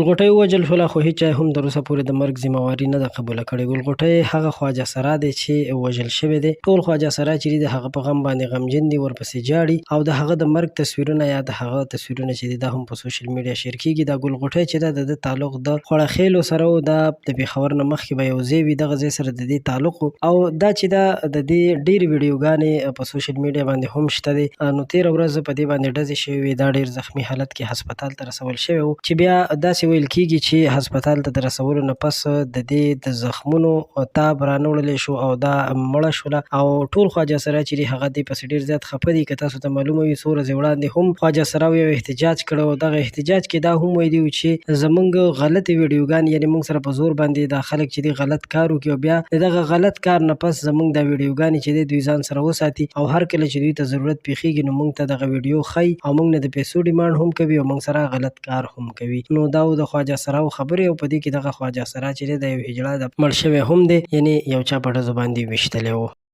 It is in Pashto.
ګلغوټۍ ووژل شوله خو هیچا هم تر اوسه پورې د مرګ ذمهواري نه ده قبوله کړې. ګلغوټۍ هغه خواجه سرا دی چې وژل شوی دی. ټول خواجه سرا چې دي د هغه په غم باندې غمجن دي، ورپسې جاړي او د هغه د مرګ تصویرونه یا د هغه تصویرونه چې دي دا هم په سوشل میډیا شیر کېږي. دا ګلغوټۍ چې ده د تعلق د خوړخیلو سره و، دا د پېښور نه مخکې به یو ځای وي، دغه ځای سره د دې تعلق و او دا چې دا د دې ډېرې ویډیوګانې په سوشل میډیا باندې هم شته دي. نو تېره ورځ په دې باندې ډزې شوې وې، دا ډېر زخمي حالت کې هسپتال ته رسول شوی و چې بیا داسې ویل کېږي چې هسپتال ته د رسولو نه پس د دې د زخمونو تاب رانه شو او دا مړه شوله او ټول خواجه سرا چې دي هغه دې پسې ډېر زیات خفه دي. که تاسو ته معلومه وي څو ورځې وړاندې هم خواجه سراو یو احتجاج کړی و. دغه احتجاج کې دا هم ویلي و چې زموږ غلطې ویډیوګانې یعنې موږ سره په زور باندې دا خلک چې دي غلط کار وکړي او بیا د دغه غلط کار نه پس زموږ دا ویډیوګانې چې دي دوی ځان سره وساتي او هر کله چې دوی ته ضرورت پیښیږي نو موږ ته دغه ویډیو ښیي او موږ نه د پیسو ډیمانډ هم کوي او موږ سره غلط کار هم کوي. نو دا د خواجه سراو خبرې او په دې کې دغه خواجه سرا چې دی د یو هجړه د مړ شوی هم دی، یعنې یو چا په ډزو باندې ویشتلی و.